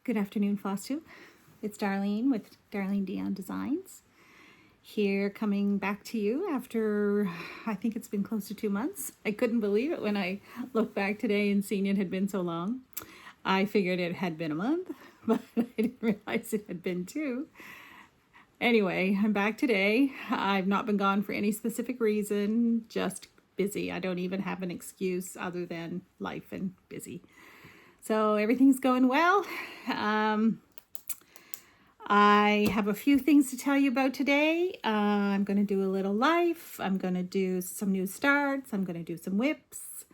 Good afternoon, Flosstube. It's Darlene with Darlene Dion Designs. Here coming back to you after, I think it's been close to 2 months. I couldn't believe it when I looked back today and seen it had been so long. I figured it had been a month, but I didn't realize it had been 2. Anyway, I'm back today. I've not been gone for any specific reason, just busy. I don't even have an excuse other than life and busy. So everything's going well. I have a few things to tell you about today. I'm going to do a little life. I'm going to do some new starts. I'm going to do some whips.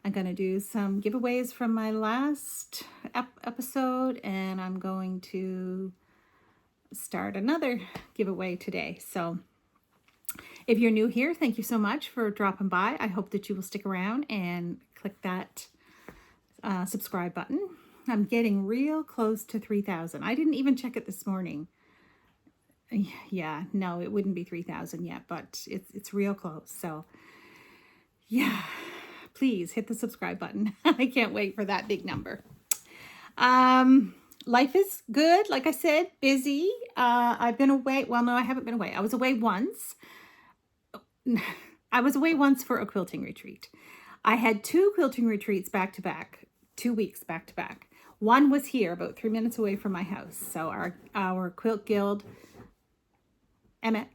I'm going to do some giveaways from my last episode. And I'm going to start another giveaway today. So if you're new here, thank you so much for dropping by. I hope that you will stick around and click that subscribe button. I'm getting real close to 3,000. I didn't even check it this morning. Yeah, no, it wouldn't be 3,000 yet, but it's real close. So yeah, please hit the subscribe button. I can't wait for that big number. Life is good. Like I said, busy. I've been away. Well, no, I haven't been away. I was away once. I was away once for a quilting retreat. I had 2 quilting retreats back to back. 2 weeks back to back. One was here about 3 minutes away from my house. So our quilt guild, our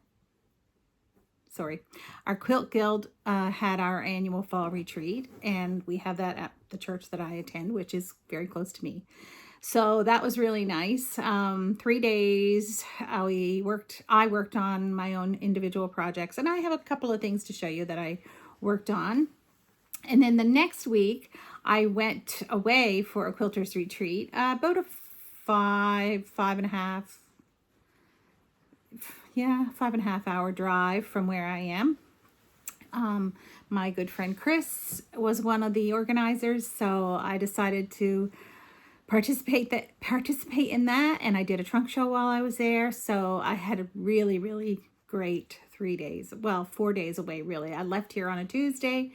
quilt guild had our annual fall retreat, and we have that at the church that I attend, which is very close to me. So that was really nice. 3 days. I worked on my own individual projects, and I have a couple of things to show you that I worked on. And then the next week, I went away for a quilter's retreat, about a 5.5 hour drive from where I am. My good friend Chris was one of the organizers, so I decided to participate in that, and I did a trunk show while I was there. So I had a really, really great 3 days. Well, 4 days away, really. I left here on a Tuesday.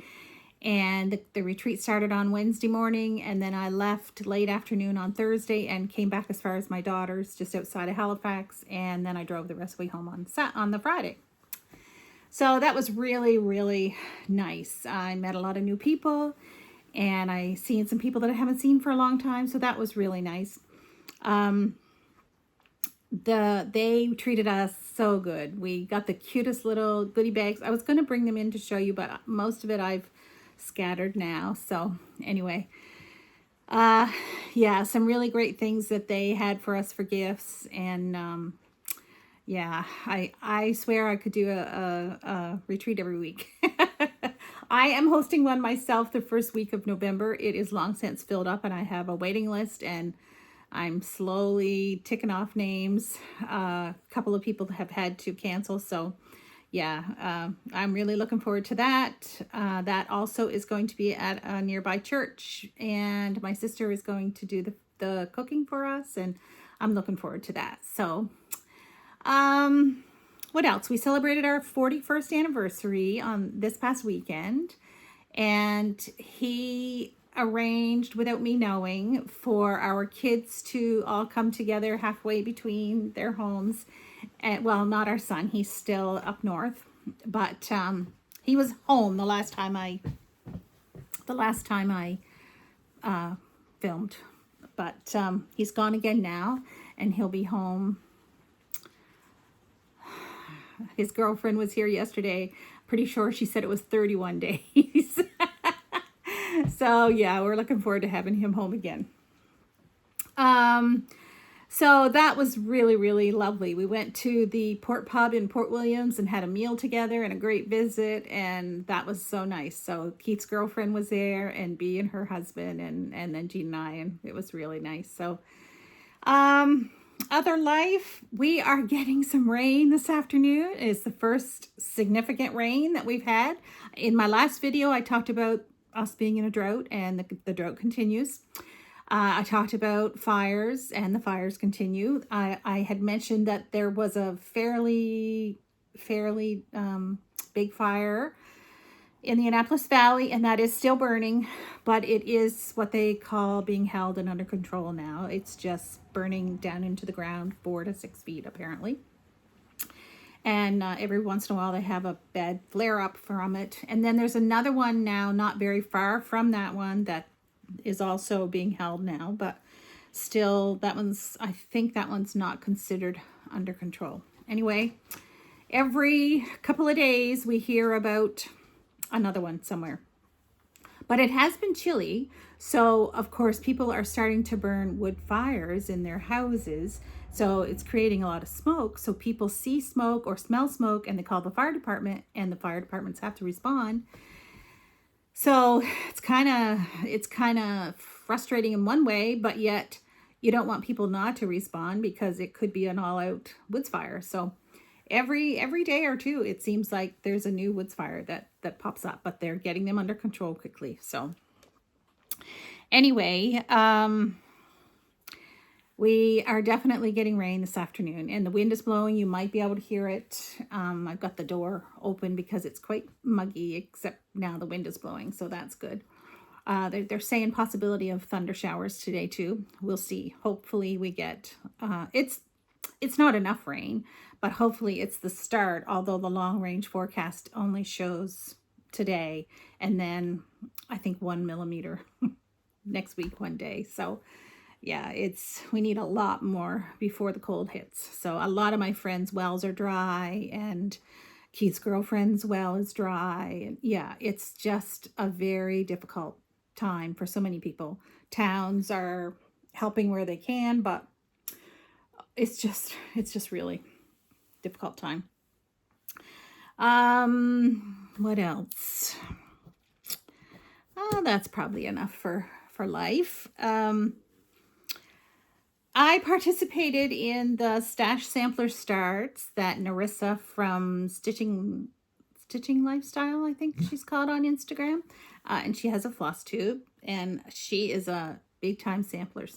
And the retreat started on Wednesday morning, and then I left late afternoon on Thursday and came back as far as my daughter's just outside of Halifax, and then I drove the rest of the way home on the Friday. So that was really, really nice. I met a lot of new people, and I seen some people that I haven't seen for a long time, so that was really nice. They treated us so good. We got the cutest little goodie bags. I was going to bring them in to show you, but most of it I've scattered now. So anyway, yeah, some really great things that they had for us for gifts. And yeah, I swear I could do a retreat every week. I am hosting one myself the first week of November. It is long since filled up, and I have a waiting list, and I'm slowly ticking off names. A couple of people have had to cancel, so yeah, I'm really looking forward to that. That also is going to be at a nearby church, and my sister is going to do the cooking for us, and I'm looking forward to that. So, what else? We celebrated our 41st anniversary on this past weekend, and he arranged, without me knowing, for our kids to all come together halfway between their homes. And, well, not our son, he's still up north, but he was home the last time I filmed, but he's gone again now, and he'll be home. His girlfriend was here yesterday. Pretty sure she said it was 31 days. So yeah, we're looking forward to having him home again. So that was really, really lovely. We went to the Port Pub in Port Williams and had a meal together and a great visit, and that was so nice. So Keith's girlfriend was there, and Bea and her husband, and then Jean and I, and it was really nice. So other life, we are getting some rain this afternoon. It's the first significant rain that we've had. In my last video, I talked about us being in a drought, and the drought continues. I talked about fires, and the fires continue. I had mentioned that there was a fairly big fire in the Annapolis Valley, and that is still burning, but it is what they call being held and under control now. It's just burning down into the ground 4 to 6 feet apparently. And every once in a while they have a bad flare up from it. And then there's another one now not very far from that one that is also being held now, but still that one's, I think that one's not considered under control. Anyway, every couple of days we hear about another one somewhere. But it has been chilly, so of course people are starting to burn wood fires in their houses. So it's creating a lot of smoke. So people see smoke or smell smoke and they call the fire department, and the fire departments have to respond. So it's kind of frustrating in one way, but yet you don't want people not to respond because it could be an all-out woods fire. So every day or two, it seems like there's a new woods fire that pops up, but they're getting them under control quickly. So anyway, we are definitely getting rain this afternoon, and the wind is blowing. You might be able to hear it. I've got the door open because it's quite muggy, except now the wind is blowing, so that's good. They're saying possibility of thunder showers today too. We'll see. Hopefully we get, it's not enough rain, but hopefully it's the start, although the long range forecast only shows today, and then I think 1 millimeter next week, one day. So yeah, we need a lot more before the cold hits. So a lot of my friends' wells are dry, and Keith's girlfriend's well is dry. And yeah, it's just a very difficult time for so many people. Towns are helping where they can, but it's just really difficult time. What else? Oh, that's probably enough for life. I participated in the stash sampler starts that Narissa from Stitching Lifestyle, I think she's called on Instagram, and she has a Flosstube, and she is a big time sampler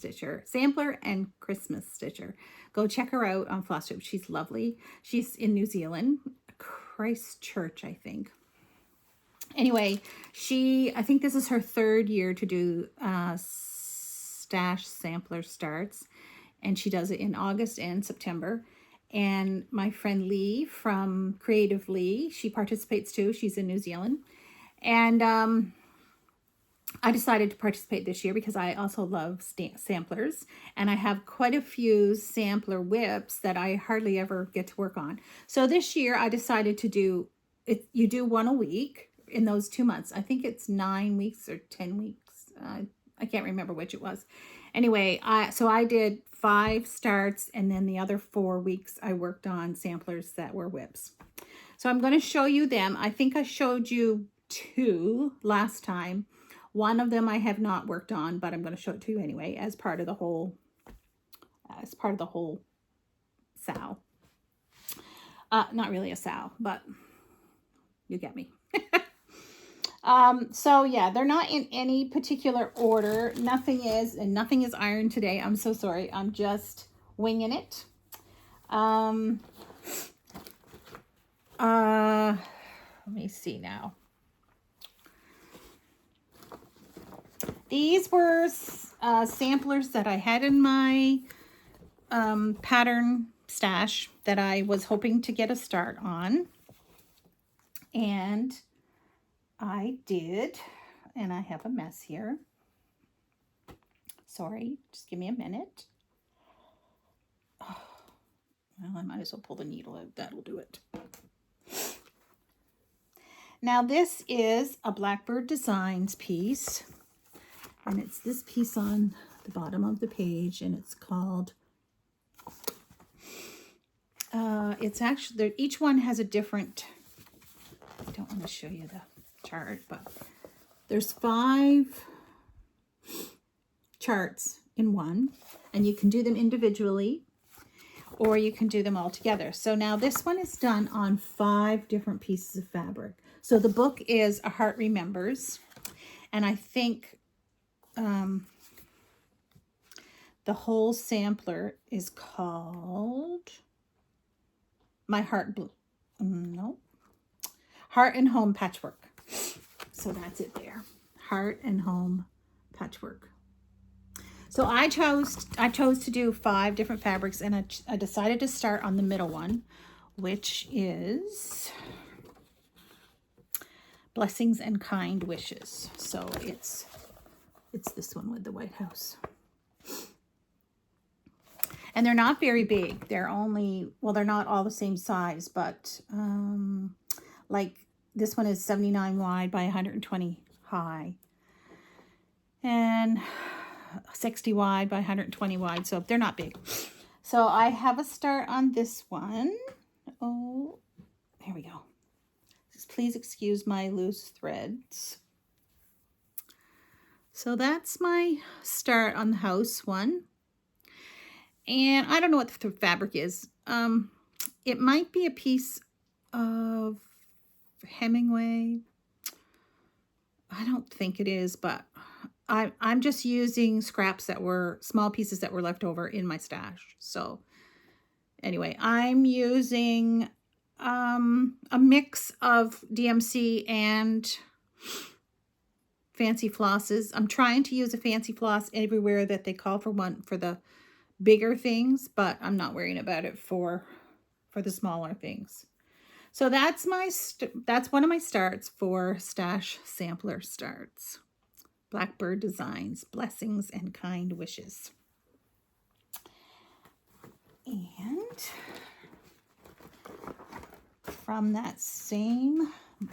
and Christmas stitcher. Go check her out on Flosstube. She's lovely. She's in New Zealand, Christchurch, I think. Anyway, I think this is her 3rd year to do stash sampler starts, and she does it in August and September. And my friend Lee from Creative Lee, she participates too. She's in New Zealand. And I decided to participate this year because I also love samplers, and I have quite a few sampler whips that I hardly ever get to work on. So this year I decided to do it. You do one a week in those 2 months. I think it's 9 weeks or 10 weeks. I can't remember which it was. Anyway, so I did 5 starts, and then the other 4 weeks I worked on samplers that were whips. So I'm going to show you them. I think I showed you 2 last time. One of them I have not worked on, but I'm going to show it to you anyway as part of the whole sow. Not really a sow, but you get me. So yeah, they're not in any particular order. Nothing is ironed today. I'm so sorry. I'm just winging it. Let me see now. These were samplers that I had in my pattern stash that I was hoping to get a start on. And I did, and I have a mess here. Sorry, just give me a minute. Oh, well, I might as well pull the needle out. That'll do it. Now this is a Blackbird Designs piece, and it's this piece on the bottom of the page, and it's called, it's actually, each one has a different, I don't want to show you the chart, but there's 5 charts in one, and you can do them individually or you can do them all together. So now this one is done on 5 different pieces of fabric. So the book is A Heart Remembers, and I think the whole sampler is called My Heart Blue. No, Heart and Home Patchwork. So that's it there. Heart and Home Patchwork. So I chose to do 5 different fabrics, and I decided to start on the middle one, which is Blessings and Kind Wishes. So it's this one with the White House. And they're not very big. They're only, well, they're not all the same size, but like this one is 79 wide by 120 high. And 60 wide by 120 wide, so they're not big. So I have a start on this one. Oh, here we go. Just please excuse my loose threads. So that's my start on the house one. And I don't know what the fabric is. It might be a piece of Hemingway. I don't think it is, but I'm just using scraps that were small pieces that were left over in my stash. So anyway, I'm using a mix of DMC and fancy flosses. I'm trying to use a fancy floss everywhere that they call for one for the bigger things, but I'm not worrying about it for the smaller things. So that's one of my starts for Stash Sampler Starts. Blackbird Designs, Blessings and Kind Wishes. And from that same, oh,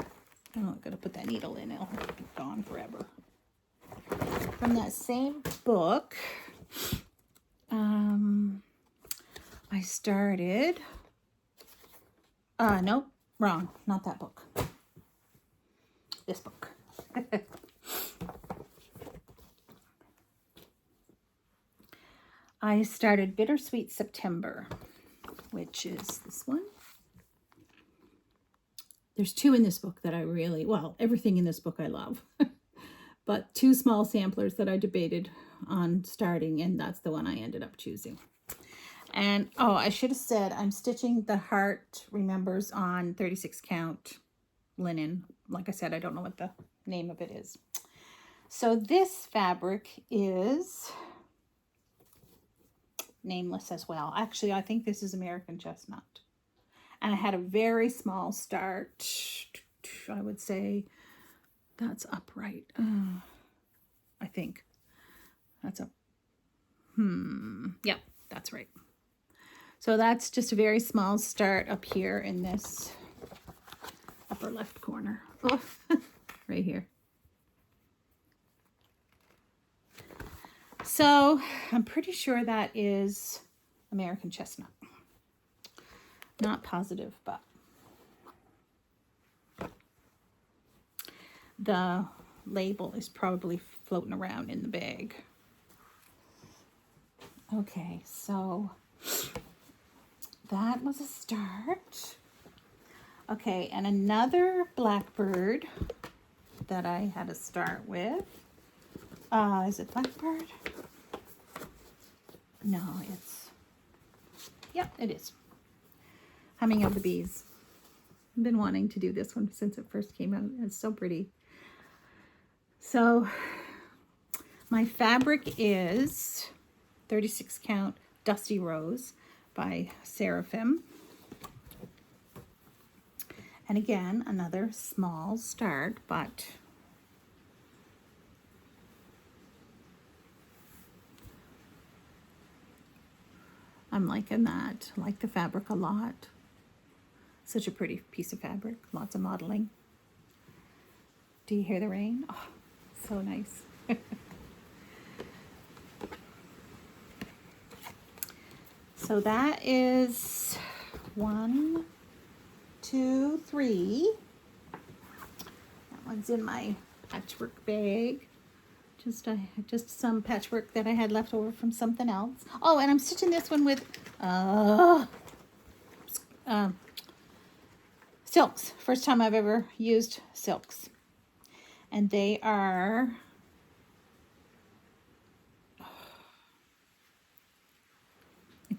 I'm going to put that needle in, it'll be gone forever. From that same book, I started, nope, wrong, not that book. This book. I started Bittersweet September, which is this one. There's 2 in this book that I really, well, everything in this book I love. But 2 small samplers that I debated on starting, and that's the one I ended up choosing. And, oh, I should have said I'm stitching the Heart Remembers on 36 count linen. Like I said, I don't know what the name of it is. So this fabric is nameless as well. Actually, I think this is American Chestnut. And I had a very small start. I would say that's upright. I think that's up. Yep, that's right. So that's just a very small start up here in this upper left corner. Oh, right here. So I'm pretty sure that is American Chestnut. Not positive, but the label is probably floating around in the bag. Okay, so that was a start. Okay, and another Blackbird that I had to start with. Is it Blackbird? No, it's, yep, it is. Humming of the Bees. I've been wanting to do this one since it first came out. It's so pretty. So my fabric is 36 count Dusty Rose by Seraphim. And again, another small start, but I'm liking that. I like the fabric a lot. Such a pretty piece of fabric. Lots of modeling. Do you hear the rain? Oh, so nice. So that is 1, 2, 3. That one's in my patchwork bag. Just some patchwork that I had left over from something else. Oh, and I'm stitching this one with silks. First time I've ever used silks. And they are, I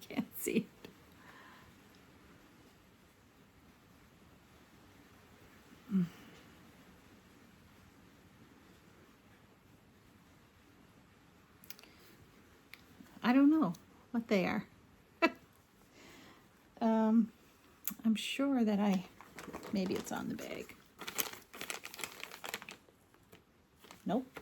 can't see it. I don't know what they are. I'm sure that maybe it's on the bag. Nope.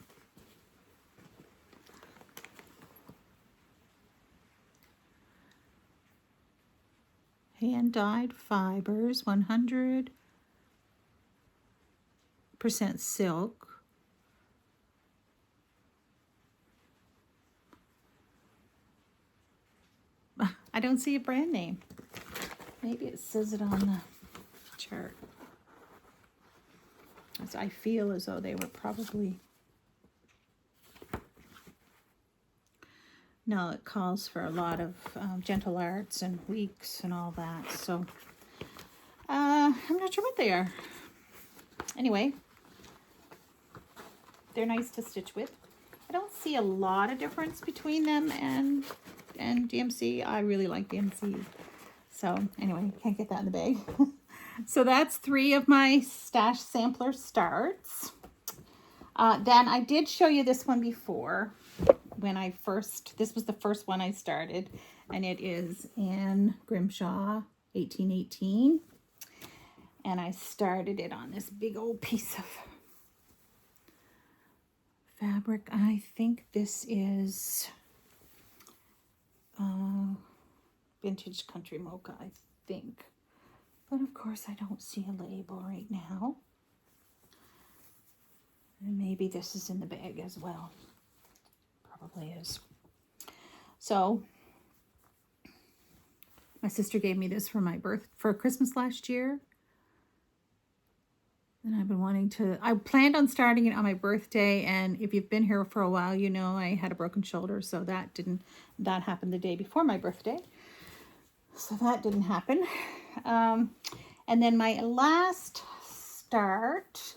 Hand-dyed fibers, 100% silk. I don't see a brand name. Maybe it says it on the chart. As I feel as though they were probably... No, it calls for a lot of gentle arts and weeks and all that. So I'm not sure what they are. Anyway, they're nice to stitch with. I don't see a lot of difference between them and DMC. I really like DMC. So anyway, can't get that in the bag. So that's 3 of my stash sampler starts. Then I did show you this one before when this was the first one I started, and it is in Grimshaw 1818. And I started it on this big old piece of fabric. I think this is vintage country mocha, I think. But of course I don't see a label right now. And maybe this is in the bag as well. Probably is. So my sister gave me this for Christmas last year. And I've been wanting to, I planned on starting it on my birthday, and if you've been here for a while, you know I had a broken shoulder, so that happened the day before my birthday. So that didn't happen. And then my last start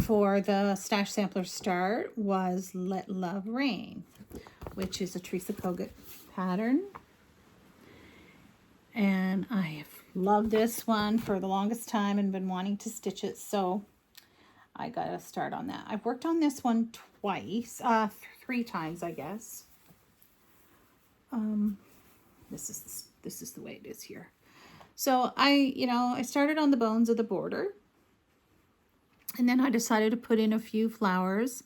for the Stash Sampler start was Let Love Rain, which is a Teresa Kogut pattern. And I have loved this one for the longest time and been wanting to stitch it, so I got to start on that. I've worked on this one twice, 3 times, I guess. This is the way it is here. So I started on the bones of the border, and then I decided to put in a few flowers.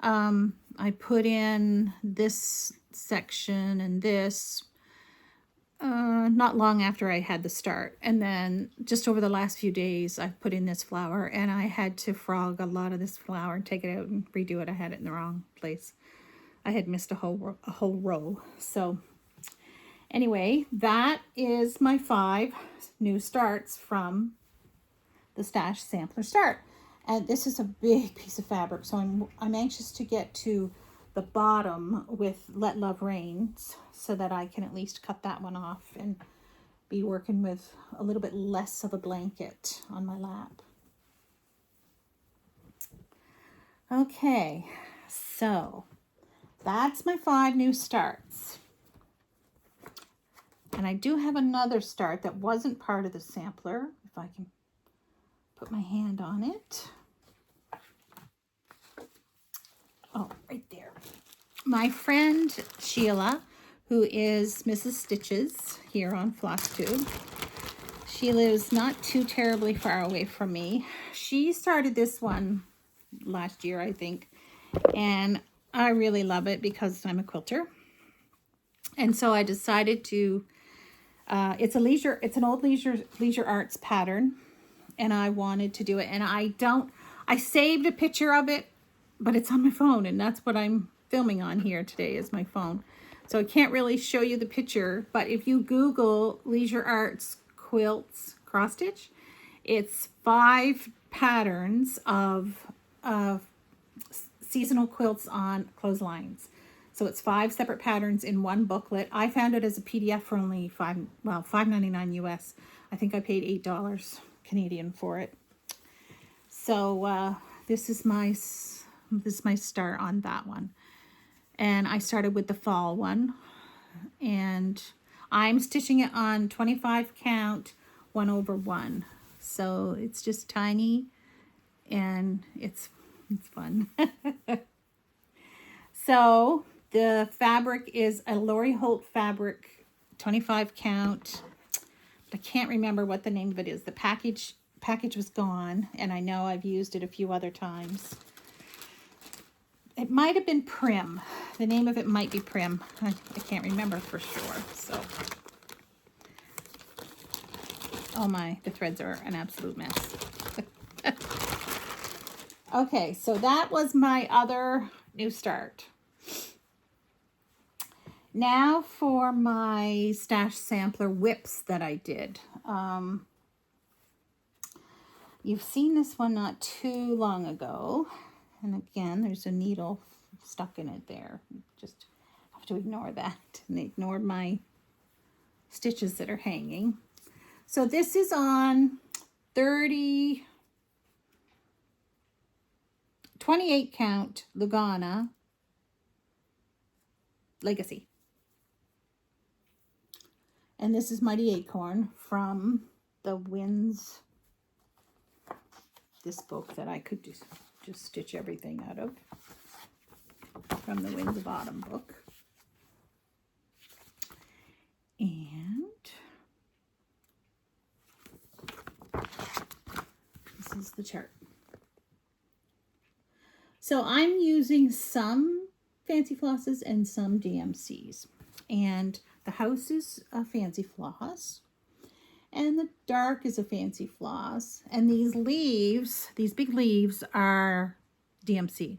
I put in this section and this not long after I had the start, and then just over the last few days I put in this flower, and I had to frog a lot of this flower and take it out and redo it. I had it in the wrong place. I had missed a whole row. So anyway, that is my 5 new starts from the Stash Sampler start. And this is a big piece of fabric, so I'm anxious to get to the bottom with Let Love Rain so that I can at least cut that one off and be working with a little bit less of a blanket on my lap. Okay, so that's my 5 new starts. And I do have another start that wasn't part of the sampler, if I can put my hand on it. Oh, right there. My friend Sheila, who is Mrs. Stitches here on Flosstube, she lives not too terribly far away from me. She started this one last year, I think, and I really love it because I'm a quilter. And so I decided to, it's an old leisure arts pattern, and I wanted to do it. And I saved a picture of it, but it's on my phone, and that's what I'm filming on here today is my phone. So I can't really show you the picture, but if you Google Leisure Arts Quilts Cross Stitch, it's 5 patterns of seasonal quilts on clotheslines. So it's 5 separate patterns in one booklet. I found it as a PDF for only $5.99 US. I think I paid $8 Canadian for it. So this is my start on that one. And I started with the fall one, and I'm stitching it on 25 count 1/1. So it's just tiny, and it's fun. So The fabric is a Lori Holt fabric, 25 count. I can't remember what the name of it is. The package was gone, and I know I've used it a few other times. It might have been Prim. The name of it might be Prim. I can't remember for sure. So, oh my, the threads are an absolute mess. Okay, so that was my other new start. Now for my stash sampler whips that I did. You've seen this one not too long ago. And again, there's a needle stuck in it there. Just have to ignore that. And ignore my stitches that are hanging. So this is on 28 count Lugana Legacy. And this is Mighty Acorn from the Winds, this book that I could just stitch everything out of, from the Winds of Autumn book. And this is the chart. So I'm using some Fancy Flosses and some DMCs. And the house is a Fancy Floss. And the dark is a Fancy Floss. And these leaves, these big leaves, are DMC.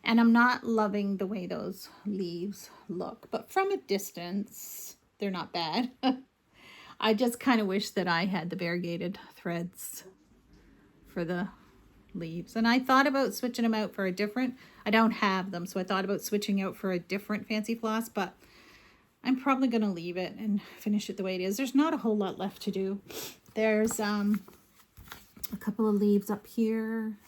And I'm not loving the way those leaves look. But from a distance, they're not bad. I just kind of wish that I had the variegated threads for the leaves. And I thought about switching them out for a different, I don't have them, so I thought about switching out for a different Fancy Floss, but I'm probably going to leave it and finish it the way it is. There's not a whole lot left to do. There's a couple of leaves up here,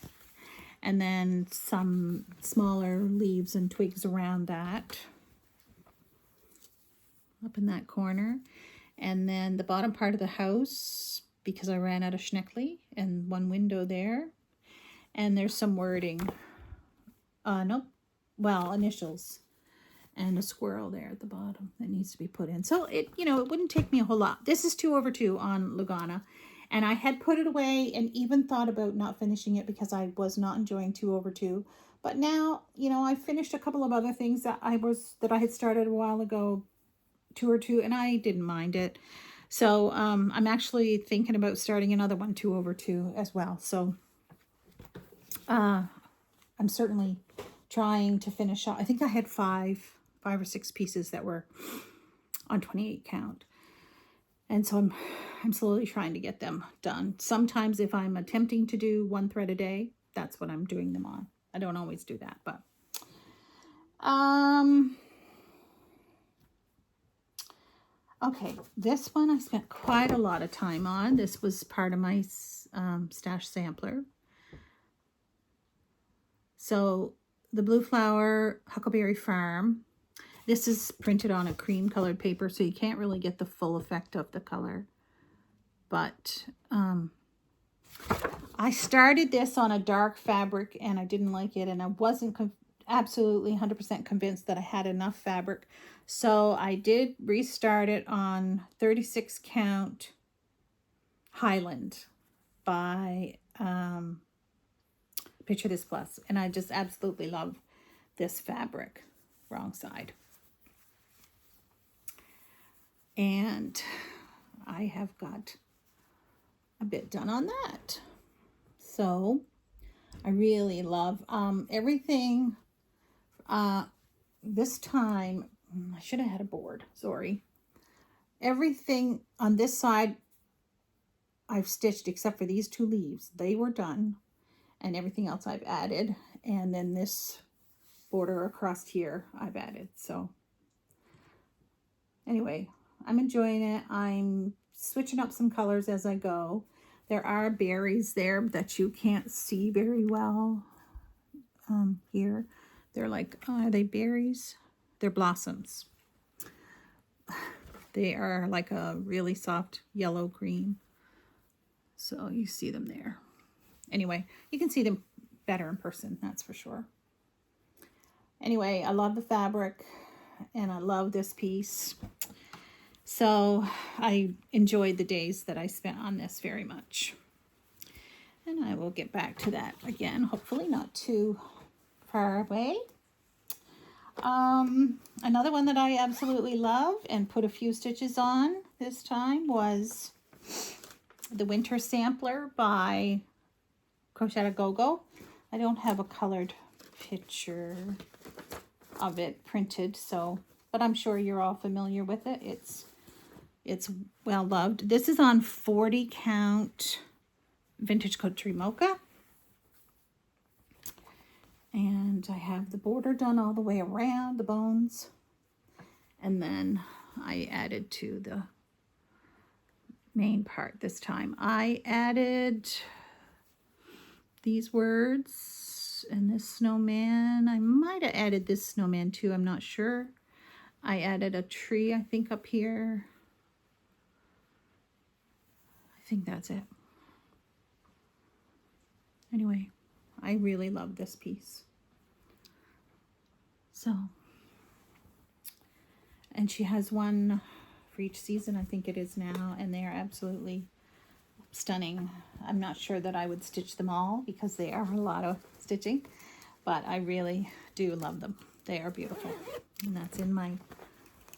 and then some smaller leaves and twigs around that, up in that corner. And then the bottom part of the house, because I ran out of Schneckly, and one window there. And there's some wording. Nope. Well, initials. And a squirrel there at the bottom that needs to be put in. So it, you know, it wouldn't take me a whole lot. This is 2/2 on Lugana. And I had put it away and even thought about not finishing it because I was not enjoying 2/2. But now, you know, I finished a couple of other things that I had started a while ago, 2/2, and I didn't mind it. So I'm actually thinking about starting another one, 2/2 as well. So I'm certainly trying to finish off. I think I had five or six pieces that were on 28 count. And so I'm slowly trying to get them done. Sometimes if I'm attempting to do one thread a day, that's what I'm doing them on. I don't always do that, but okay, this one I spent quite a lot of time on. This was part of my stash sampler. So the Blue Flower Huckleberry Farm. This is printed on a cream colored paper, so you can't really get the full effect of the color. But I started this on a dark fabric and I didn't like it, and I wasn't absolutely 100% convinced that I had enough fabric. So I did restart it on 36 count Highland by Picture This Plus. And I just absolutely love this fabric. Wrong side. And I have got a bit done on that. So I really love everything. This time, I should have had a board, sorry. Everything on this side I've stitched except for these two leaves. They were done. And everything else I've added. And then this border across here I've added. So anyway, I'm enjoying it. I'm switching up some colors as I go. There are berries there that you can't see very well here. They're like, are they berries? They're blossoms. They are like a really soft yellow green. So you see them there. Anyway, you can see them better in person, that's for sure. Anyway, I love the fabric and I love this piece. So I enjoyed the days that I spent on this very much. And I will get back to that again, hopefully not too far away. Another one that I absolutely love and put a few stitches on this time was the Winter Sampler by Crochet a Go-Go. I don't have a colored picture of it printed, so, but I'm sure you're all familiar with it. It's well loved. This is on 40 count Vintage Country Mocha. And I have the border done all the way around the bones. And then I added to the main part this time. I added these words and this snowman. I might have added this snowman too, I'm not sure. I added a tree, I think, up here. I think that's it. Anyway, I really love this piece. So, and she has one for each season, I think it is now, and they are absolutely stunning. I'm not sure that I would stitch them all because they are a lot of stitching, but I really do love them. They are beautiful. And that's in my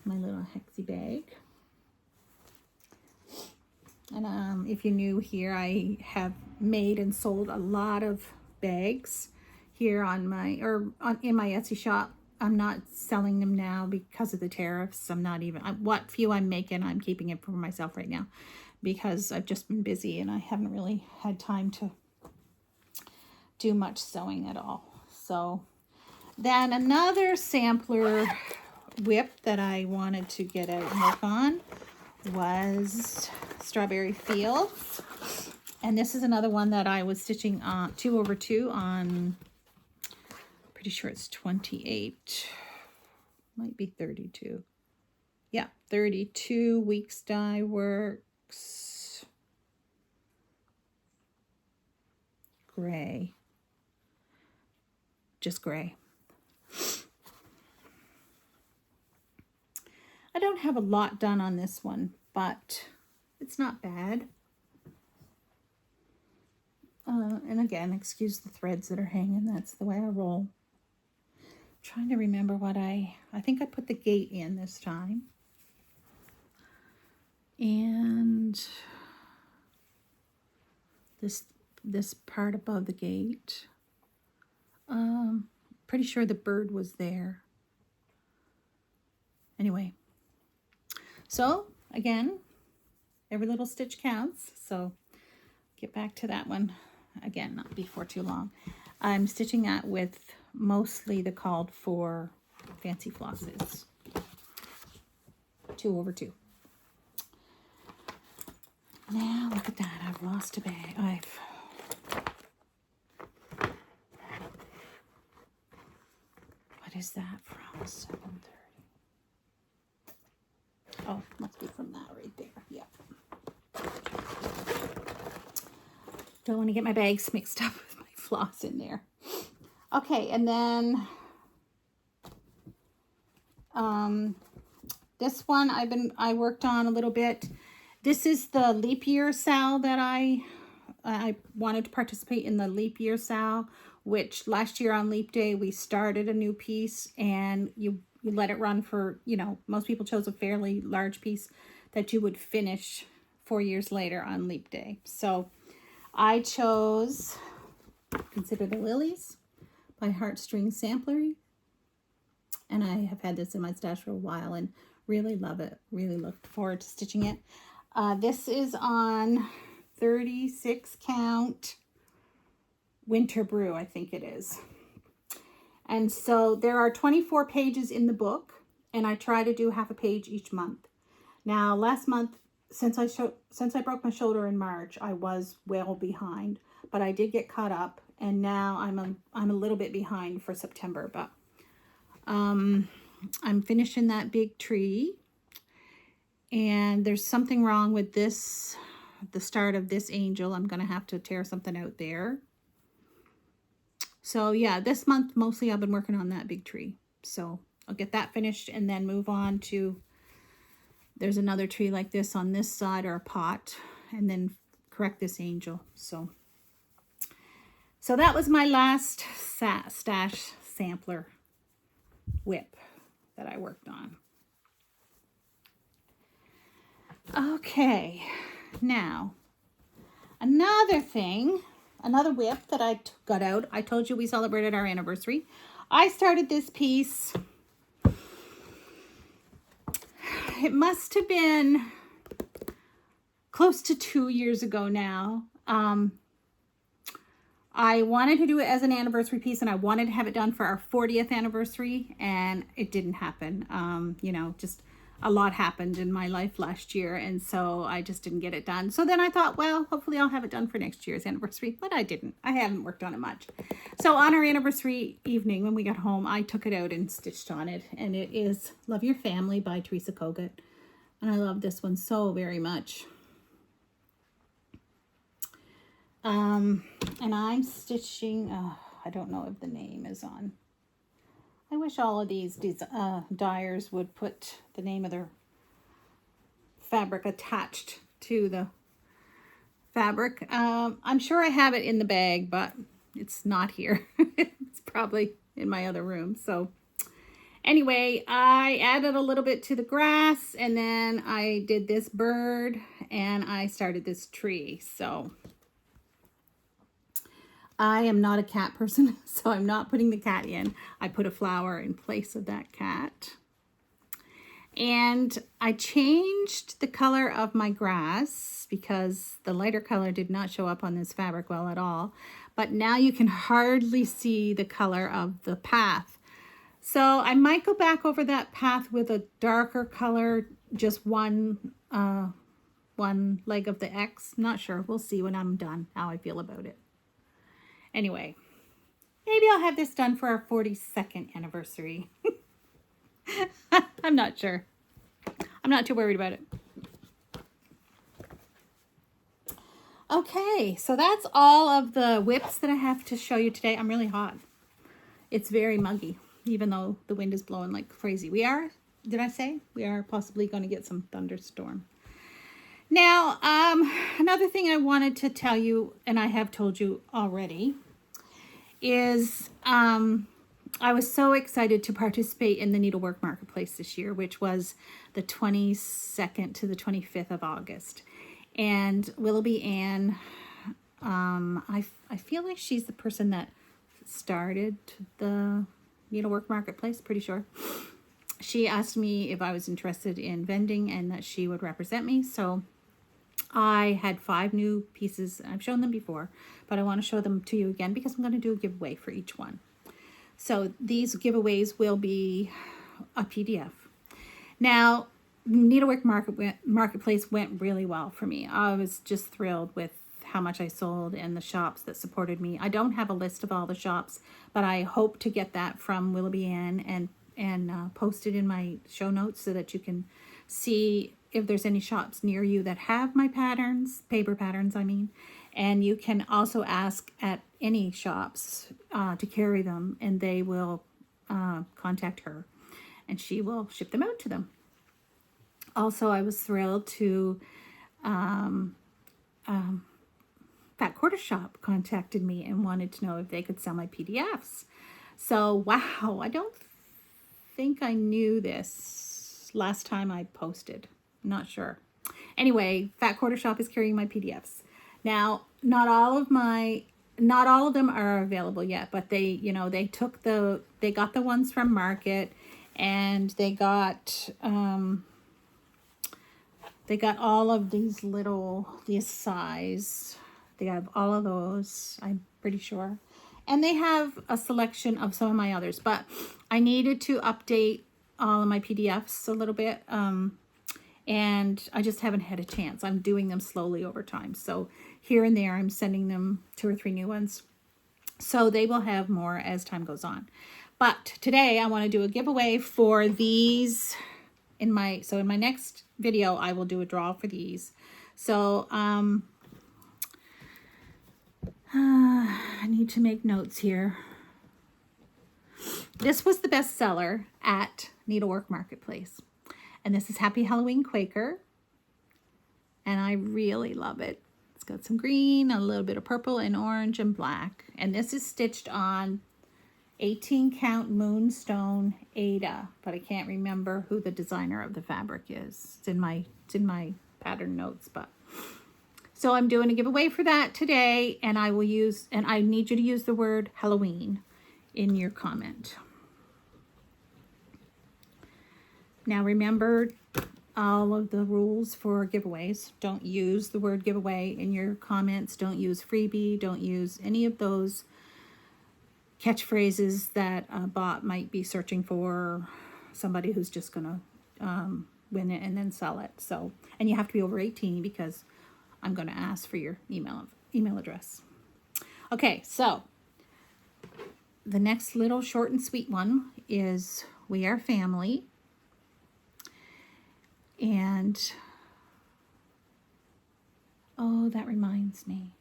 little hexie bag. And if you're new here, I have made and sold a lot of bags here on my, in my Etsy shop. I'm not selling them now because of the tariffs. I'm not even, what few I'm making, I'm keeping it for myself right now because I've just been busy and I haven't really had time to do much sewing at all. So then another sampler whip that I wanted to get out and work on was Strawberry Fields. And this is another one that I was stitching on 2/2 on, pretty sure it's 28, might be 32. Yeah, 32 weeks dye works. Gray. Just gray. I don't have a lot done on this one, but it's not bad. And again, excuse the threads that are hanging. That's the way I roll. I'm trying to remember what I think I put the gate in this time. And this part above the gate. Pretty sure the bird was there. Anyway. So, again, every little stitch counts. So, get back to that one. Again, not before too long. I'm stitching that with mostly the called for fancy flosses. 2/2. Now, look at that. I've lost a bag. What is that from? 7:30. Oh, must be from that right there. Yeah. Don't want to get my bags mixed up with my floss in there. Okay, and then this one I worked on a little bit. This is the leap year sal that I wanted to participate in the leap year sal, which last year on Leap Day we started a new piece and you let it run for, most people chose a fairly large piece that you would finish 4 years later on Leap Day. So I chose Consider the Lilies by Heartstring Samplery. And I have had this in my stash for a while and really love it. Really look forward to stitching it. This is on 36 count Winter Brew, I think it is. And so there are 24 pages in the book, and I try to do half a page each month. Now, last month, since I broke my shoulder in March, I was well behind, but I did get caught up, and now I'm a little bit behind for September, but I'm finishing that big tree, and there's something wrong with this, the start of this angel. I'm going to have to tear something out there. So yeah, this month mostly I've been working on that big tree. So I'll get that finished and then move on to, there's another tree like this on this side, or a pot, and then correct this angel. So that was my last stash sampler whip that I worked on. Okay, now another thing, another whip that I got out. I told you we celebrated our anniversary. I started this piece, it must have been close to 2 years ago now. I wanted to do it as an anniversary piece, and I wanted to have it done for our 40th anniversary, and it didn't happen. You know, just a lot happened in my life last year, and so I just didn't get it done. So then I thought, well, hopefully I'll have it done for next year's anniversary, but I didn't. I haven't worked on it much. So on our anniversary evening, when we got home, I took it out and stitched on it, and it is Love Your Family by Teresa Kogut, and I love this one so very much. And I'm stitching, I don't know if the name is on. I wish all of these dyers would put the name of their fabric attached to the fabric. I'm sure I have it in the bag, but it's not here. It's probably in my other room. So anyway, I added a little bit to the grass, and then I did this bird, and I started this tree. So I am not a cat person, so I'm not putting the cat in. I put a flower in place of that cat. And I changed the color of my grass because the lighter color did not show up on this fabric well at all. But now you can hardly see the color of the path. So I might go back over that path with a darker color, just one leg of the X. Not sure. We'll see when I'm done how I feel about it. Anyway, maybe I'll have this done for our 42nd anniversary. I'm not sure. I'm not too worried about it. Okay, so that's all of the whips that I have to show you today. I'm really hot. It's very muggy, even though the wind is blowing like crazy. We are, did I say? We are possibly going to get some thunderstorm. Now, another thing I wanted to tell you, and I have told you already, is I was so excited to participate in the Needlework Marketplace this year, which was the 22nd to the 25th of August. And Willoughby Ann, I feel like she's the person that started the Needlework Marketplace, pretty sure. She asked me if I was interested in vending and that she would represent me. So I had 5 new pieces. I've shown them before, but I want to show them to you again because I'm going to do a giveaway for each one. So these giveaways will be a PDF. Now, Needlework Marketplace went really well for me. I was just thrilled with how much I sold and the shops that supported me. I don't have a list of all the shops, but I hope to get that from Willoughby Ann and post it in my show notes so that you can see if there's any shops near you that have my patterns, paper patterns, I mean. And you can also ask at any shops to carry them, and they will contact her, and she will ship them out to them. Also, I was thrilled to, Fat Quarter Shop contacted me and wanted to know if they could sell my PDFs. So, wow, I don't think I knew this last time I posted. I'm not sure. Anyway, Fat Quarter Shop is carrying my PDFs. Now, not all of them are available yet, but they got the ones from Market, and they got all of these this size. They have all of those, I'm pretty sure. And they have a selection of some of my others, but I needed to update all of my PDFs a little bit. And I just haven't had a chance. I'm doing them slowly over time. So here and there, I'm sending them 2 or 3 new ones. So they will have more as time goes on. But today I want to do a giveaway for these. In my next video, I will do a draw for these. So I need to make notes here. This was the best seller at Needlework Marketplace. And this is Happy Halloween Quaker. And I really love it. It's got some green, a little bit of purple and orange and black. And this is stitched on 18 count Moonstone Ada, but I can't remember who the designer of the fabric is. It's in my pattern notes, but so I'm doing a giveaway for that today, and I need you to use the word Halloween in your comment. Now remember all of the rules for giveaways. Don't use the word giveaway in your comments. Don't use freebie. Don't use any of those catchphrases that a bot might be searching for, somebody who's just gonna win it and then sell it. So, and you have to be over 18 because I'm going to ask for your email address. Okay, so the next little short and sweet one is We Are Family. And, oh, that reminds me.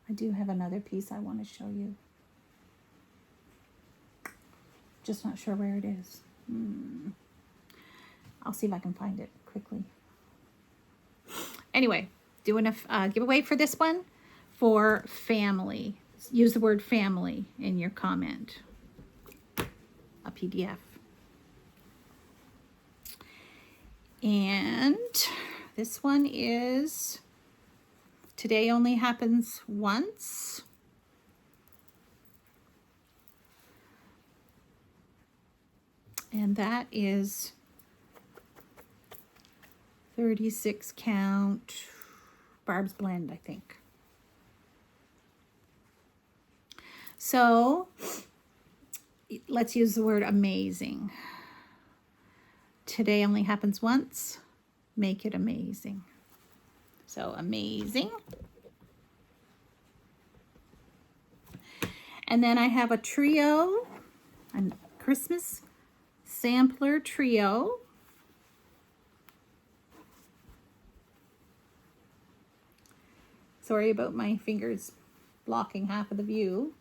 I do have another piece I want to show you. Just not sure where it is. I'll see if I can find it quickly. Anyway, doing a giveaway for this one for family. Use the word family in your comment. A PDF. And this one is Today Only Happens Once. And that is 36 count Barb's Blend, I think. So let's use the word amazing. Today only happens once. Make it amazing. So amazing. And then I have a trio, a Christmas sampler trio. Sorry about my fingers blocking half of the view.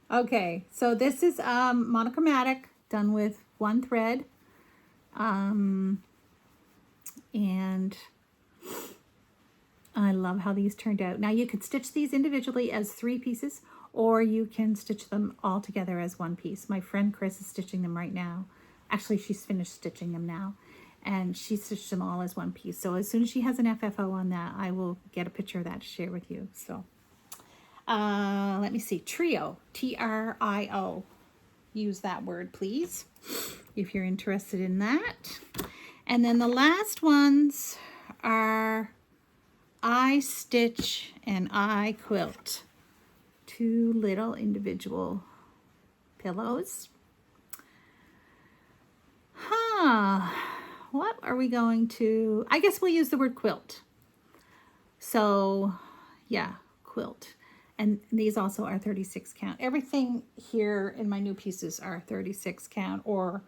Okay, so this is monochromatic, done with one thread. And I love how these turned out. Now you could stitch these individually as 3 pieces, or you can stitch them all together as 1 piece. My friend Chris is stitching them right now. Actually, she's finished stitching them now. And she stitched them all as 1 piece. So as soon as she has an FFO on that, I will get a picture of that to share with you. So let me see. Trio. T-R-I-O. Use that word, please, if you're interested in that. And then the last ones are I Stitch and I Quilt. 2 little individual pillows. What are we going to... I guess we'll use the word quilt. So, yeah, quilt. And these also are 36 count. Everything here in my new pieces are 36 count or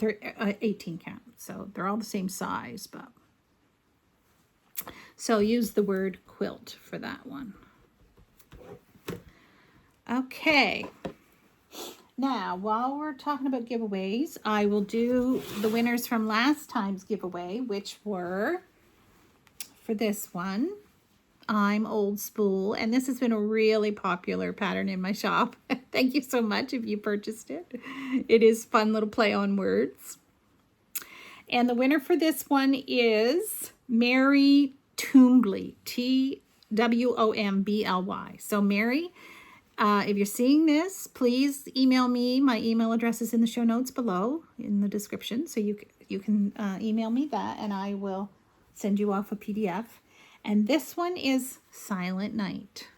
18 count. So they're all the same size, but... So use the word quilt for that one. Okay. Now, while we're talking about giveaways, I will do the winners from last time's giveaway, which were, for this one, I'm Old Spool, and this has been a really popular pattern in my shop. Thank you so much if you purchased it. It is fun little play on words. And the winner for this one is Mary Toombly, T-W-O-M-B-L-Y. So Mary, if you're seeing this, please email me. My email address is in the show notes below in the description. So you can email me that and I will send you off a PDF. And this one is Silent Night.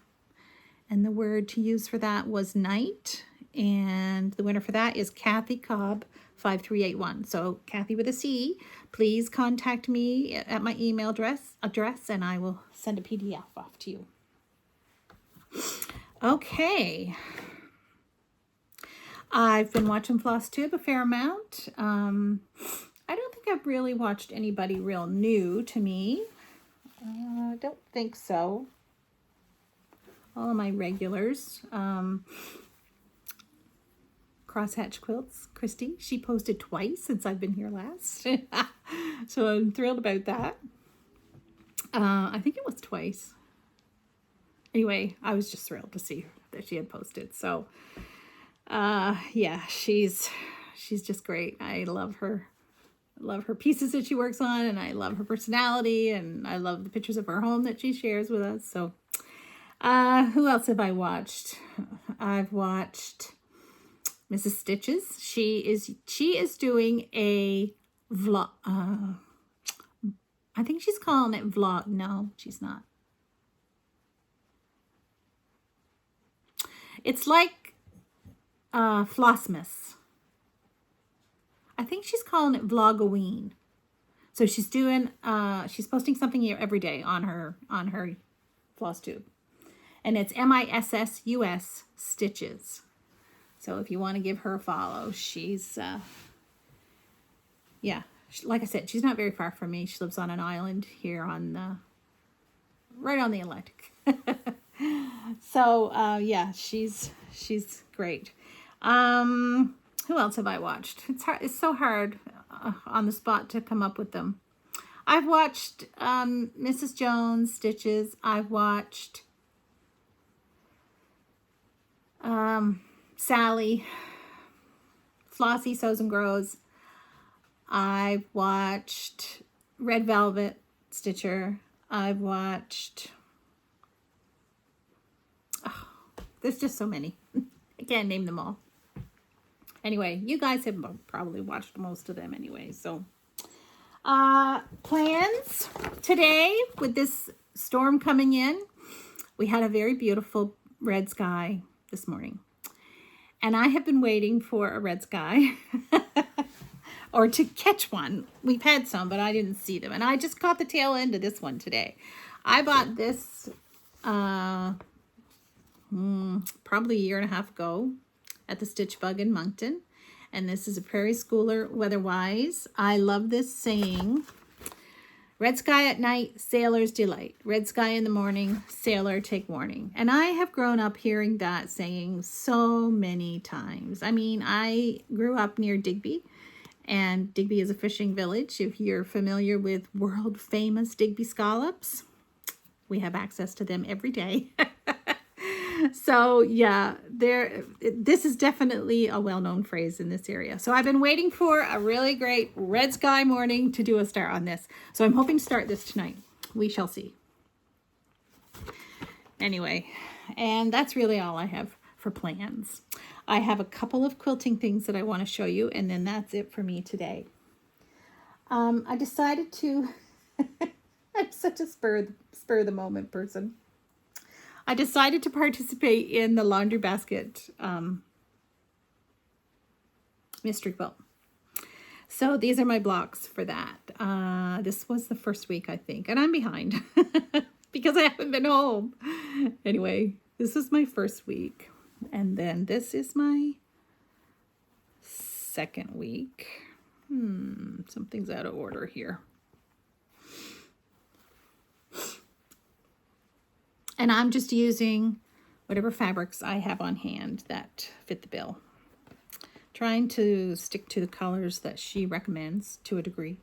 And the word to use for that was night. And the winner for that is Kathy Cobb 5381. So Kathy with a C, please contact me at my email address and I will send a PDF off to you. Okay. I've been watching Flosstube a fair amount. I don't think I've really watched anybody real new to me. I don't think so. all of my regulars. Crosshatch Quilts, Christy. She posted twice since I've been here last. So I'm thrilled about that. I think it was twice. Anyway, I was just thrilled to see that she had posted. So, yeah, she's just great. I love her. I love her pieces that she works on, and I love her personality, and I love the pictures of her home that she shares with us. So, who else have I watched? I've watched Mrs. Stitches. She is doing a vlog. I think she's calling it vlog. No, she's not. It's like Flossmas. I think she's calling it Vlogoween. So she's doing, she's posting something here every day on her Flosstube. And it's MISSUS Stitches. So if you want to give her a follow, she's, yeah, like I said, she's not very far from me. She lives on an island here on, right on the Atlantic. So, yeah, she's great. Who else have I watched? It's so hard on the spot to come up with them. I've watched Mrs. Jones Stitches. I've watched Sally, Flossie Sews and Grows. I've watched Red Velvet Stitcher. I've watched, oh, there's just so many. I can't name them all. Anyway, you guys have probably watched most of them anyway. So, plans today with this storm coming in. We had a very beautiful red sky this morning. And I have been waiting for a red sky or to catch one. We've had some, but I didn't see them. And I just caught the tail end of this one today. I bought this probably a year and a half ago at the Stitch Bug in Moncton. And this is a Prairie Schooler Weatherwise. I love this saying. Red sky at night, sailor's delight. Red sky in the morning, sailor take warning. And I have grown up hearing that saying so many times. I mean, I grew up near Digby, and Digby is a fishing village. If you're familiar with world famous Digby scallops, we have access to them every day. So yeah, this is definitely a well-known phrase in this area. So I've been waiting for a really great red sky morning to do a start on this. So I'm hoping to start this tonight. We shall see. Anyway, and that's really all I have for plans. I have a couple of quilting things that I want to show you, and then that's it for me today. I decided to, I'm such a spur of the moment person. I decided to participate in the laundry basket mystery quilt. So these are my blocks for that. This was the first week, I think, and I'm behind because I haven't been home. Anyway, this is my first week, and then this is my second week. Something's out of order here. And I'm just using whatever fabrics I have on hand that fit the bill. Trying to stick to the colors that she recommends to a degree,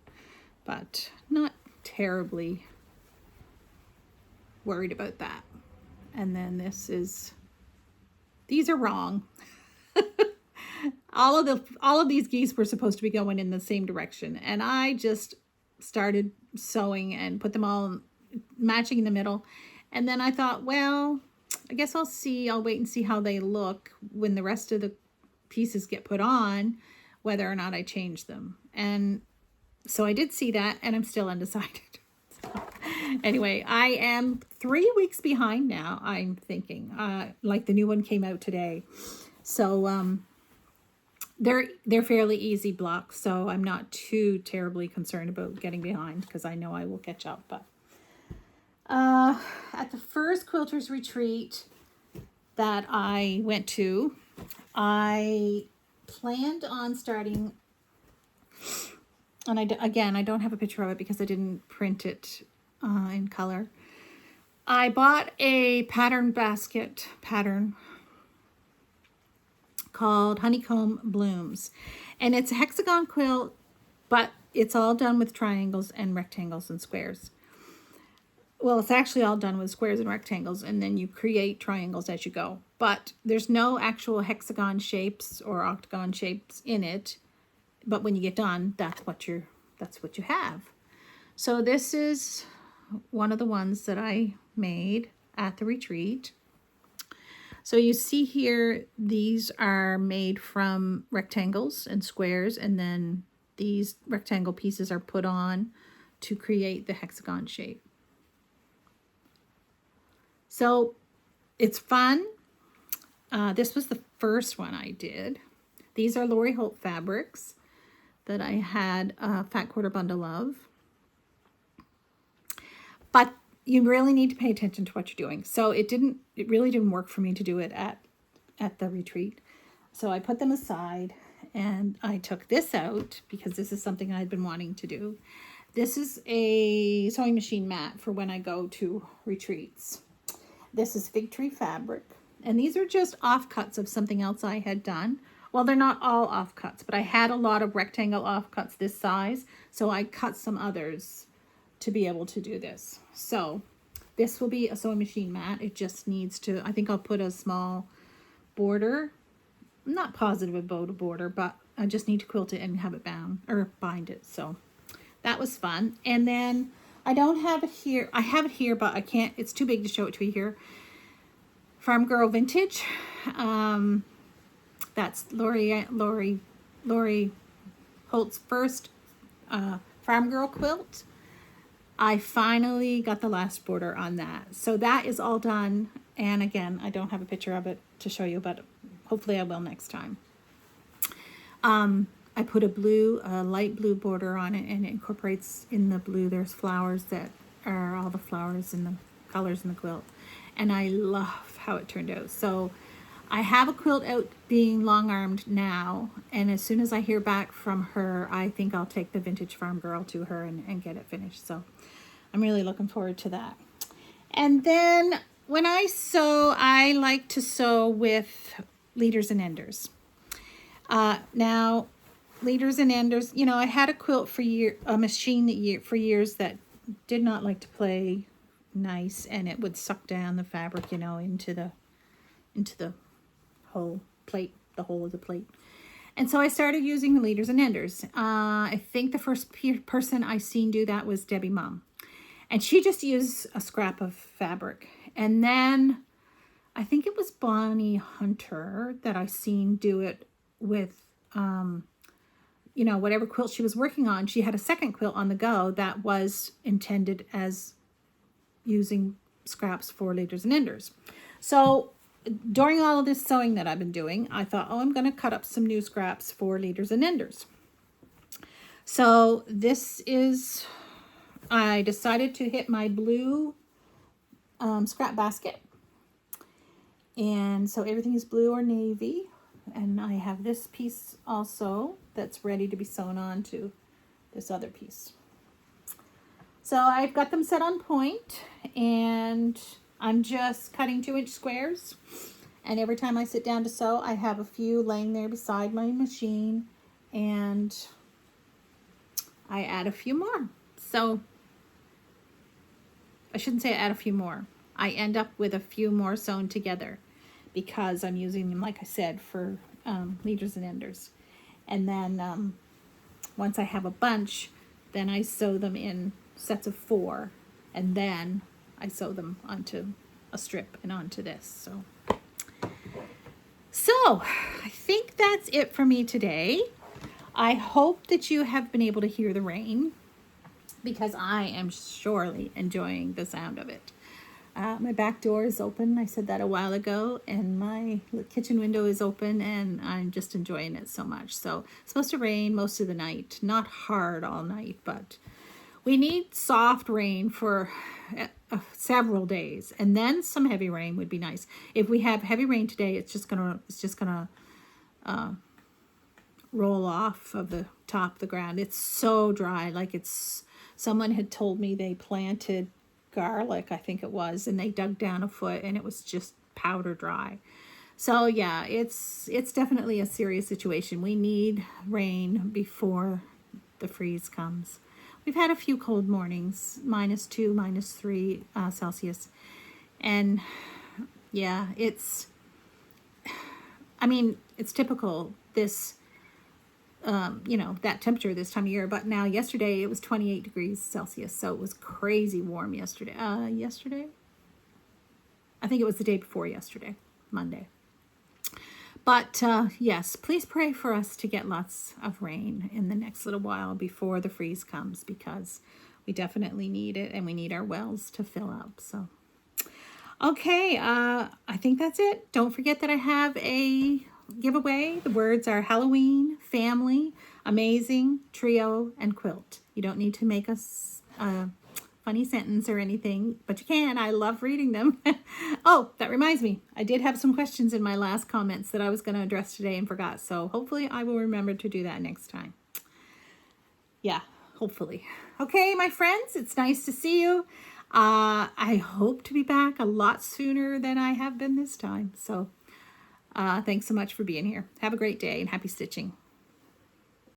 but not terribly worried about that. And then these are wrong. All of these geese were supposed to be going in the same direction, and I just started sewing and put them all matching in the middle. And then I thought, well, I guess I'll wait and see how they look when the rest of the pieces get put on, whether or not I change them. And so I did see that, and I'm still undecided. Anyway, I am 3 weeks behind now, I'm thinking. Like the new one came out today. So they're fairly easy blocks, so I'm not too terribly concerned about getting behind because I know I will catch up. But at the first quilters retreat that I went to, I planned on starting, and I don't have a picture of it because I didn't print it in color, I bought a pattern basket pattern called Honeycomb Blooms. And it's a hexagon quilt, but it's all done with triangles and rectangles and squares. Well, it's actually all done with squares and rectangles, and then you create triangles as you go. But there's no actual hexagon shapes or octagon shapes in it. But when you get done, that's what you have. So this is one of the ones that I made at the retreat. So you see here, these are made from rectangles and squares, and then these rectangle pieces are put on to create the hexagon shape. So it's fun. This was the first one I did. These are Lori Holt fabrics that I had a fat quarter bundle of. But you really need to pay attention to what you're doing. So it really didn't work for me to do it at the retreat. So I put them aside and I took this out because this is something I'd been wanting to do. This is a sewing machine mat for when I go to retreats. This is fig tree fabric. And these are just offcuts of something else I had done. Well, they're not all offcuts, but I had a lot of rectangle offcuts this size. So I cut some others to be able to do this. So this will be a sewing machine mat. It just needs to, I think I'll put a small border. I'm not positive about a border, but I just need to quilt it and have it bound or bind it. So that was fun. And then I don't have it here. I have it here, but I can't, it's too big to show it to you here. Farm Girl Vintage. That's Lori Holt's first Farm Girl quilt. I finally got the last border on that. So that is all done. And again, I don't have a picture of it to show you, but hopefully I will next time. I put a light blue border on it, and it incorporates in the blue. There's flowers that are all the flowers and the colors in the quilt. And I love how it turned out. So I have a quilt out being long-armed now. And as soon as I hear back from her, I think I'll take the Vintage Farm Girl to her and get it finished. So I'm really looking forward to that. And then when I sew, I like to sew with leaders and enders. Now, leaders and enders, you know, I had a quilt for a machine for years that did not like to play nice, and it would suck down the fabric, you know, into the whole plate, the whole of the plate. And so I started using the leaders and enders. I think the first person I seen do that was Debbie Mom. And she just used a scrap of fabric. And then I think it was Bonnie Hunter that I seen do it with, you know, whatever quilt she was working on. She had a second quilt on the go that was intended as using scraps for leaders and enders. So during all of this sewing that I've been doing, I thought, oh, I'm going to cut up some new scraps for leaders and enders. So this is, I decided to hit my blue scrap basket. And so everything is blue or navy. And I have this piece also that's ready to be sewn on to this other piece. So I've got them set on point, and I'm just cutting 2-inch squares. And every time I sit down to sew, I have a few laying there beside my machine, and I add a few more. So I shouldn't say I add a few more. I end up with a few more sewn together because I'm using them, like I said, for leaders and enders. And then once I have a bunch, then I sew them in sets of 4, and then I sew them onto a strip and onto this. So I think that's it for me today. I hope that you have been able to hear the rain, because I am surely enjoying the sound of it. My back door is open. I said that a while ago, and my kitchen window is open, and I'm just enjoying it so much. So it's supposed to rain most of the night, not hard all night, but we need soft rain for several days, and then some heavy rain would be nice. If we have heavy rain today, it's just gonna roll off of the top of the ground. It's so dry. Like someone had told me they planted garlic, I think it was, and they dug down a foot and it was just powder dry. So yeah, it's definitely a serious situation. We need rain before the freeze comes. We've had a few cold mornings, -2, -3 Celsius. And yeah, I mean, it's typical this, you know, that temperature this time of year. But now yesterday it was 28 degrees Celsius. So it was crazy warm yesterday. Yesterday? I think it was the day before yesterday, Monday. But yes, please pray for us to get lots of rain in the next little while before the freeze comes, because we definitely need it and we need our wells to fill up. So, okay, I think that's it. Don't forget that I have a giveaway. The words are Halloween, family, amazing, trio, and quilt. You don't need to make us funny sentence or anything, but you can. I love reading them. Oh, that reminds me. I did have some questions in my last comments that I was going to address today and forgot. So hopefully I will remember to do that next time. Yeah, hopefully. Okay, my friends, it's nice to see you. I hope to be back a lot sooner than I have been this time. So thanks so much for being here. Have a great day and happy stitching.